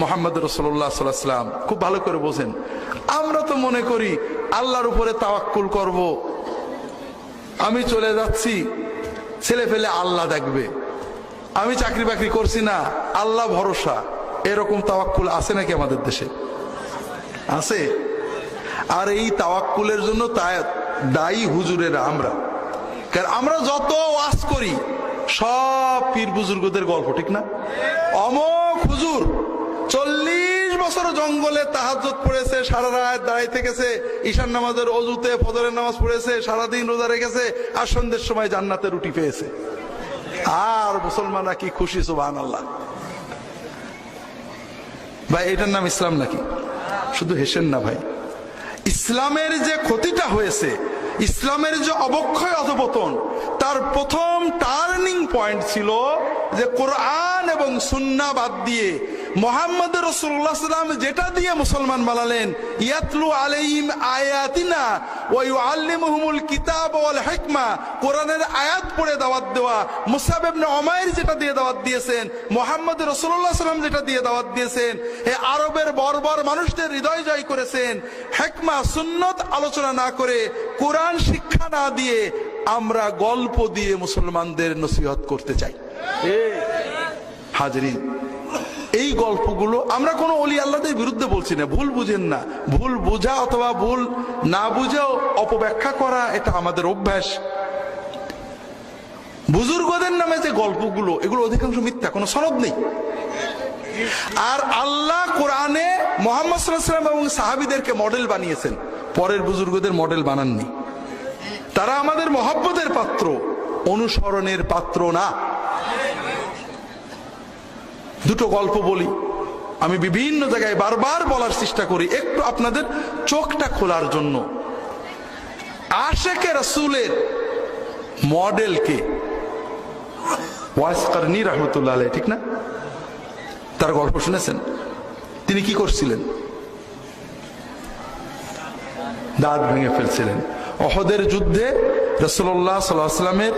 মুহাম্মদ রাসূলুল্লাহ সাল্লাল্লাহু আলাইহি ওয়াসাল্লাম খুব ভালো করে বোঝেন। আমরা তো মনে করি আল্লাহর উপরে তাওয়াক্কুল করব, আমি চলে যাচ্ছি, ছেলে ফেলে আল্লাহ দেখবে, আমি চাকরি বাকরি করছি না, আল্লাহ ভরসা। এরকম তাওয়াক্কুল আছে নাকি আমাদের দেশে? আছে। আর এই তাওয়াক্কুলের জন্য দায়ী হুজুরেরা আমরা। কারণ আমরা যত ওয়াজ করি সব পীর বুজুর্গদের গল্প, ঠিক না? অমক হুজুর 40 বছর জঙ্গলে তাহাজ্জুদ পড়েছে, সারা রাত দাঁড়াই থেকেছে, ঈশান নামাজের অজুতে ফজরের নামাজ পড়েছে, সারাদিন রোজা রেখেছে, আর সন্ধ্যের সময় জান্নাতের রুটি পেয়েছে। আর মুসলমানরা কি খুশি, সুবহানাল্লাহ। ভাই এটার নাম ইসলাম নাকি? শুধু হেসেন না ভাই। ইসলামের যে ক্ষতিটা হয়েছে, ইসলামের যে অবক্ষয় অধপতন, তার প্রথম টার্নিং পয়েন্ট ছিল যে কোরআন এবং সুন্নাহ বাদ দিয়ে মুহাম্মদ রাসূলুল্লাহ সাল্লাল্লাহু আলাইহি ওয়াসাল্লাম যেটা দিয়ে মুসলমান বানালেন, ইয়াতলু আলাইহিম আয়াতিনা ওয়া ইউআল্লিমুহুমুল কিতাব ওয়াল হিকমা, কোরআনের আয়াত পড়ে দাওয়াত দেওয়া। মুসআব ইবনে উমাইর যেটা দিয়ে দাওয়াত দিয়েছেন, মুহাম্মদ রাসূলুল্লাহ সাল্লাল্লাহু আলাইহি ওয়াসাল্লাম যেটা দিয়ে দাওয়াত দিয়েছেন, এই আরবের বর্বর মানুষদের হৃদয় জয় করেছেন। হিকমা সুন্নাত আলোচনা না করে, কোরআন শিক্ষা না দিয়ে আমরা গল্প দিয়ে মুসলমানদের নসিহত করতে চাই। হাজরিন, এই গল্পগুলো আমরা কোনো ওলি আল্লাহদের বিরুদ্ধে বলছি না, ভুল বুঝেন না। ভুল বোঝা অথবা ভুল না বুঝেও অপব্যাখ্যা করা এটা আমাদের অভ্যাস। বুজুর্গদের নামে যে গল্পগুলো, এগুলো অধিকাংশ মিথ্যা, কোনো সনদ নেই। আর আল্লাহ কোরআনে মুহাম্মদ সাল্লাল্লাহু আলাইহি ওয়াসাল্লাম এবং সাহাবীদেরকে মডেল বানিয়েছেন, পরের বুজুর্গদের মডেল বানাননি। তারা আমাদের মহব্বতের পাত্র, অনুসরণের পাত্র না। দুটো গল্প বলি, আমি বিভিন্ন জায়গায় বারবার বলার চেষ্টা করি একটু আপনাদের চোখটা খোলার জন্য। আশেকে রাসূলের মডেল কে? ওয়াইস কারনী রাহমাতুল্লাহ আলাইহি, ঠিক না? তার গল্প শুনেছেন? তিনি কি করছিলেন? দাঁত ভেঙে ফেলছিলেন। উহুদের যুদ্ধে রাসূলুল্লাহ সাল্লাল্লাহু আলাইহি ওয়াসাল্লামের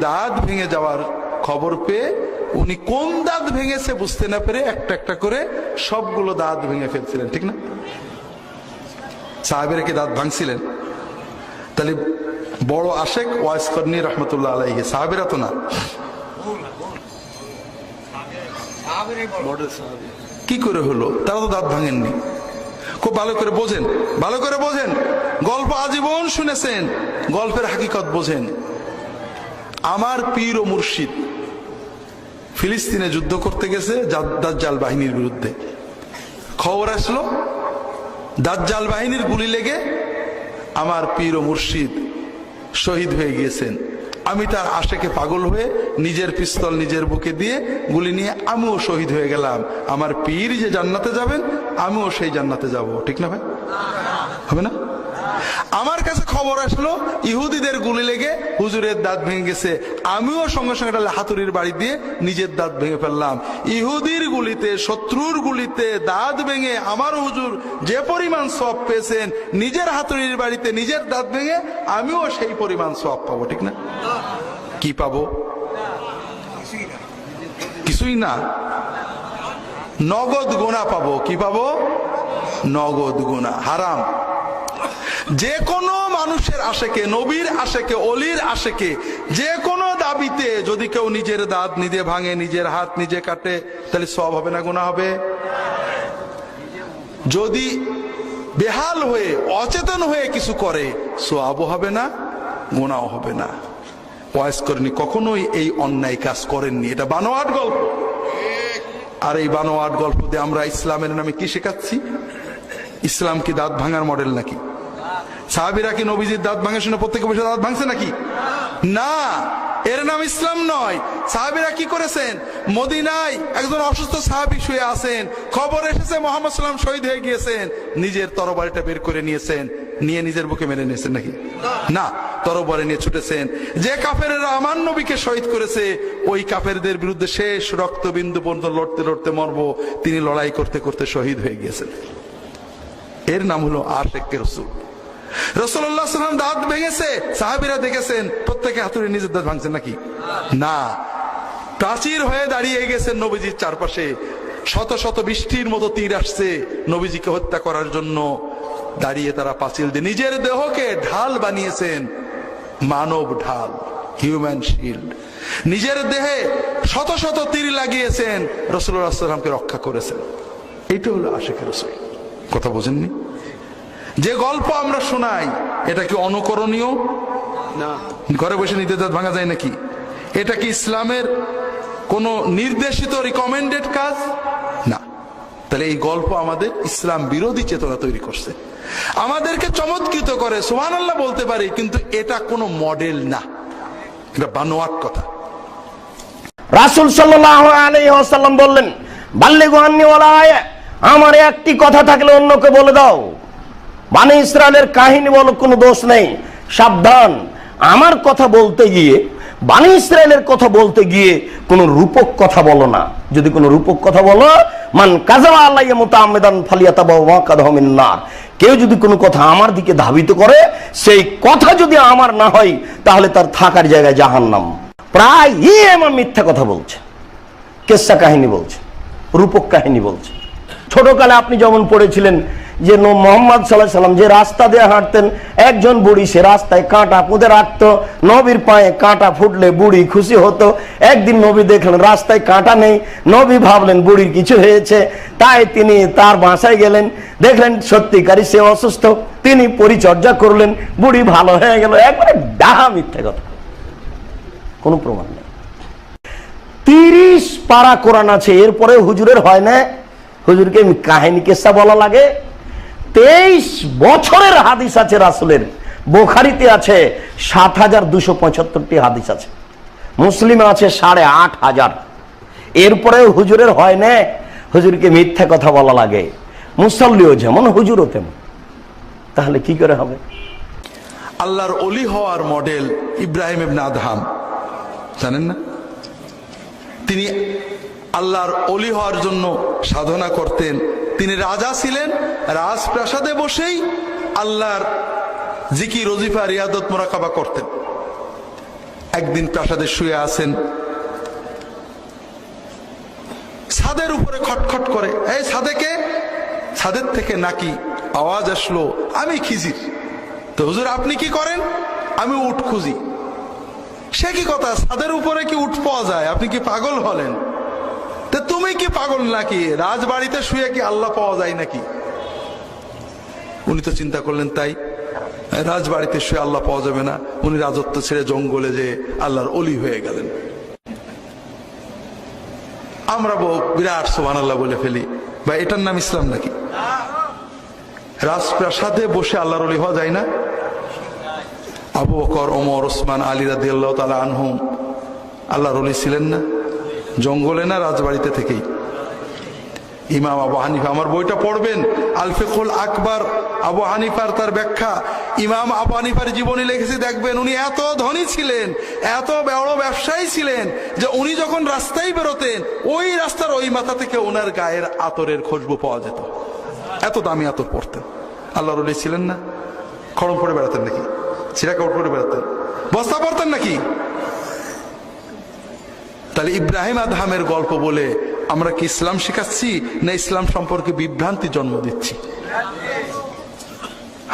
দাঁত ভেঙে যাওয়ার খবর পেয়ে উনি কোন দাঁত ভেঙেছে বুঝতে না পেরে একটা একটা করে সবগুলো দাঁত ভেঙে ফেলছিলেন, ঠিক না? সাহাবীরা কি দাঁত ভাঙছিলেন? তাহলে বড় আশেক ওয়াইস কারনী রাহমাতুল্লাহ আলাইহি, সাহাবীরা তো না। কি করে হলো? তারা তো দাঁত ভাঙেননি। খুব ভালো করে বোঝেন, ভালো করে বোঝেন। গল্প আজীবন শুনেছেন, গল্পের হাকিকত বোঝেন। আমার পীর ও মুর্শিদ ফিলিস্তিনে যুদ্ধ করতে গেছে দাজ্জাল বাহিনীর বিরুদ্ধে। খবর আসলো দাজ্জাল বাহিনীর গুলি লেগে আমার পীর ও মুর্শিদ শহীদ হয়ে গিয়েছেন। আমি তার আশেকে পাগল হয়ে নিজের পিস্তল নিজের বুকে দিয়ে গুলি নিয়ে আমিও শহীদ হয়ে গেলাম। আমার পীর যে জান্নাতে যাবেন, আমিও সেই জান্নাতে যাব, ঠিক না ভাই? হবে না? আমার কাছে খবর আসলো ইহুদিদের গুলি লেগে হুজুরের দাঁত ভেঙে গেছে, আমিও সঙ্গে সঙ্গে একটা হাতুড়ির বাড়ি দিয়ে নিজের দাঁত ভেঙে ফেললাম। ইহুদির গুলিতে, শত্রুর গুলিতে দাঁত ভেঙে আমার হুজুর যে পরিমাণ সওয়াব পেয়েছেন, নিজের হাতুড়ির বাড়িতে নিজের দাঁত ভেঙে আমিও সেই পরিমাণ সওয়াব পাবো, ঠিক না? কি পাবো? কিছুই না, নগদ গুনাহ পাবো। কি পাবো? নগদ গুনাহ। হারাম। যে কোনো মানুষের আশেকে, নবীর আশেকে, অলির আশেকে, যে কোনো দাবিতে যদি কেউ নিজের দাঁত নিজে ভাঙে, নিজের হাত নিজে কাটে, তাহলে সওয়াব হবে না গুনাহ হবে? যদি বেহাল হয়ে অচেতন হয়ে কিছু করে, সওয়াবও হবে না, গুনাহও হবে না। ওয়াইস করেনি, কখনোই এই অন্যায় কাজ করেননি। এটা বানোয়াট গল্প। আর এই বানোয়াট গল্প দিয়ে আমরা ইসলামের নামে কি শেখাচ্ছি? ইসলাম কি দাঁত ভাঙার মডেল নাকি? সাহাবীরা কি নবীজির দাঁত ভাঙার শুনে প্রত্যেকে বসে দাঁত ভাঙছে নাকি? না, এর নাম ইসলাম নয়। সাহাবীরা কি করেছেন? মদিনায় একজন অসুস্থ সাহাবী শুয়ে আছেন, খবর এসেছে মুহাম্মদ সাল্লাল্লাহু আলাইহি ওয়াসাল্লাম শহীদ হয়ে গিয়েছেন, নিজের তরবারিটা বের করে নিয়েছেন, নিয়ে নিজের বুকে মেরে নিয়েছেন নাকি? না, তরবারি নিয়ে ছুটেছেন। যে কাফেররা আমার নবীকে শহীদ করেছে, ওই কাফেরদের বিরুদ্ধে শেষ রক্তবিন্দু পর্যন্ত লড়তে লড়তে মরবো, তিনি লড়াই করতে করতে শহীদ হয়ে গিয়েছেন। এর নাম হলো আশেকে রাসূল। রাসূলুল্লাহ সাল্লাল্লাহু আলাইহি ওয়াসাল্লাম দাঁত ভেঙেছে, সাহাবীরা দেখেছেন, প্রত্যেকে হাতুড়ি নিজের দাঁত ভাঙছেন নাকি? না। প্রাচীর হয়ে দাঁড়িয়ে গেছেন নবীজির চারপাশে, শত শত বৃষ্টির মতো তীর আসছে নবীজিকে হত্যা করার জন্য। দাঁড়িয়ে তারা পাঁচিল দিয়ে নিজের দেহকে ঢাল বানিয়েছেন, মানব ঢাল, হিউম্যান শিল্ড। নিজের দেহে শত শত তীর লাগিয়েছেন, রাসূলুল্লাহ সাল্লাল্লাহু আলাইহি ওয়াসাল্লামকে রক্ষা করেছেন। এইটা হলো আশিকে রাসূল। কথা বোঝেননি? যে গল্প আমরা শোনাই এটা কি অনুকরণীয় না? ঘরে বসে নিতে দাঁত ভাঙা যায় নাকি? এটা কি ইসলামের কোন নির্দেশিত রিকমেন্ডেড কাজ না। তাহলে এই গল্প আমাদের ইসলাম বিরোধী চেতনা তৈরি করছে, আমাদেরকে চমৎকৃত করে, সুবহানাল্লাহ বলতে পারি, কিন্তু এটা কোনো মডেল না, এটা বানোয়াট কথা। রাসূল সাল্লাল্লাহু আলাইহি ওয়াসাল্লাম বললেন, বাল্লিগু আন্নী ওয়ালা আয়া, আমার একটি কথা থাকলে অন্যকে বলে দাও। বনি ইসরায়েলের কাহিনী বলো, কোনো দোষ নেই, সাবধান। আমার কথা বলতে গিয়ে, বনি ইসরায়েলের কথা বলতে গিয়ে কোনো রূপক কথা বলো না। যদি কোনো রূপক কথা বলো, মান কাযাবা আলাইয়া মুতাআম্মিদান ফালিয়াতাবাওয়া মাকাদাহু মিন নার, কেউ যদি কোনো কথা আমার দিকে ধাবিত করে, সেই কথা যদি আমার না হয়, তাহলে তার থাকার জায়গায় জাহান্নাম। প্রায় আমার মিথ্যা কথা বলছে, কেসা কাহিনী বলছে, রূপক কাহিনী বলছে। ছোটকালে আপনি যেমন পড়েছিলেন যে মুহাম্মদ সাল্লাল্লাহু আলাইহি সাল্লাম যে রাস্তা দিয়ে হাঁটতেন, একজন বুড়ি সে রাস্তায় কাঁটা পুঁতে রাখতো, নবীর পায়ে কাঁটা ফুটলে বুড়ি খুশি হতো। একদিন নবী দেখলেন রাস্তায় কাঁটা নেই, নবী ভাবলেন বুড়ির কিছু হয়েছে, তাই তিনি তার বাসায় গেলেন, দেখলেন সত্যিকারই সে অসুস্থ, তিনি পরিচর্যা করলেন, বুড়ি ভালো হয়ে গেল। একবারে ডাহা মিথ্যা কথা, কোনো প্রমাণ নেই। 30 পারা কোরআন আছে, এরপরে হুজুরের হয় না, হুজুরকে কাহিনী কেসা বলা লাগে। 23 বছরের হাদিস আছে রাসূলের, বুখারীতে আছে 7275টি হাদিস আছে, মুসলিমে আছে 8500। এরপরে হুজুরের হয় না, হুজুরকে মিথ্যা কথা বলা লাগে। মুসাল্লিও যেমন, হুজুরও তেমন, তাহলে কি করে হবে? আল্লাহর ওলি হওয়ার মডেল ইব্রাহিম ইবনে আদহাম, জানেন না? তিনি আল্লাহর ওলি হওয়ার জন্য সাধনা করতেন। তিনি রাজা ছিলেন, রাজপ্রাসাদে বসেই আল্লাহর জিকির, ওজিফা, রিয়াদত, মুরাকাবা করতেন। একদিন প্রাসাদে শুয়ে আছেন, ছাদের উপরে খটখট করে, এই ছাদে কে? ছাদের থেকে নাকি আওয়াজ আসলো, আমি খিজির। তো হুজুর আপনি কি করেন? আমি উট খুঁজি। সে কি কথা, ছাদের উপরে কি উট পাওয়া যায়? আপনি কি পাগল হলেন? তা তুমি কি পাগল নাকি? রাজবাড়িতে শুয়ে কি আল্লাহ পাওয়া যায় নাকি? উনি তো চিন্তা করলেন তাই, রাজবাড়িতে শুয়ে আল্লাহ পাওয়া যাবে না। উনি রাজত্ব ছেড়ে জঙ্গলে যে আল্লাহর ওলি হয়ে গেলেন। আমরা বিরাট সুবহানাল্লাহ বলে ফেলি, বা এটার নাম ইসলাম নাকি? রাজপ্রাসাদে বসে আল্লাহর ওলি হওয়া যায় না? আবু বকর, ওমর, ওসমান, আলী রাদিয়াল্লাহু তাআলা আনহুম আল্লাহর ওলি ছিলেন না? জঙ্গলে না রাজবাড়িতে থেকেই? ইমাম আবু হানিফা, আমার বইটা পড়বেন, আল ফিকহুল আকবার, আবু হানিফার তার ব্যাখ্যা। ইমাম আবু হানিফার জীবনী লিখেছে, দেখবেন উনি এত ধনী ছিলেন, এত বড় ব্যবসায়ী ছিলেন যে উনি যখন রাস্তায় বেরোতেন, ওই রাস্তার ওই মাথা থেকে ওনার গায়ের আতরের খুশবু পাওয়া যেত, এত দামি আতর পরতেন। আল্লাহর ওলি ছিলেন না? খড়ম পরে বেড়াতেন নাকি? ছিঁড়া কাপড় পরে বেড়াতেন? বস্তা পরতেন নাকি? তাহলে ইব্রাহিম আদহামের গল্প বলে আমরা কি ইসলাম শেখাচ্ছি, না ইসলাম সম্পর্কে বিভ্রান্তি জন্ম দিচ্ছি?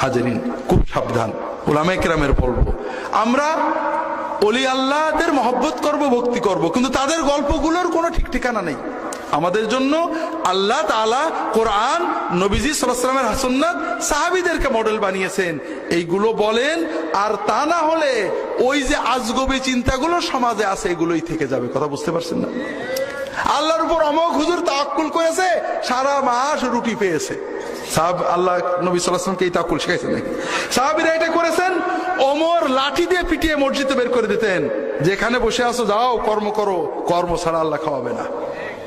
হাজারিন, খুব সাবধান। উলামায়ে কেরামের বলবো, আমরা ওলি আল্লাহদের মহব্বত করব, ভক্তি করব, কিন্তু তাদের গল্পগুলোর কোনো ঠিক ঠিকানা নেই। আমাদের জন্য আল্লাহ তাআলা কোরআন, নবীজি সাল্লাল্লাহু আলাইহি ওয়াসাল্লামের সুন্নাত, সাহাবীদেরকে মডেল বানিয়েছেন, এইগুলো বলেন। আর তা না হলে ওই যে আজগবি চিন্তাগুলো সমাজে আছে, এগুলোই থেকে যাবে। কথা বুঝতে পারছেন না? আল্লাহর উপর অমোঘ হুজুর তাওয়াক্কুল করেছে, সারা মাস রুটি পেয়েছে। আল্লাহ নবী সাল্লাল্লাহু আলাইহি ওয়াসাল্লামকে এই তাওয়াক্কুল শিখাইছেন নাকি? সাহাবীরা এটা করেছেন। ওমর লাঠি দিয়ে পিটিয়ে মসজিদে বের করে দিতেন, যেখানে বসে আছো যাও কর্ম করো, কর্ম ছাড়া আল্লাহ খাওয়াবে না।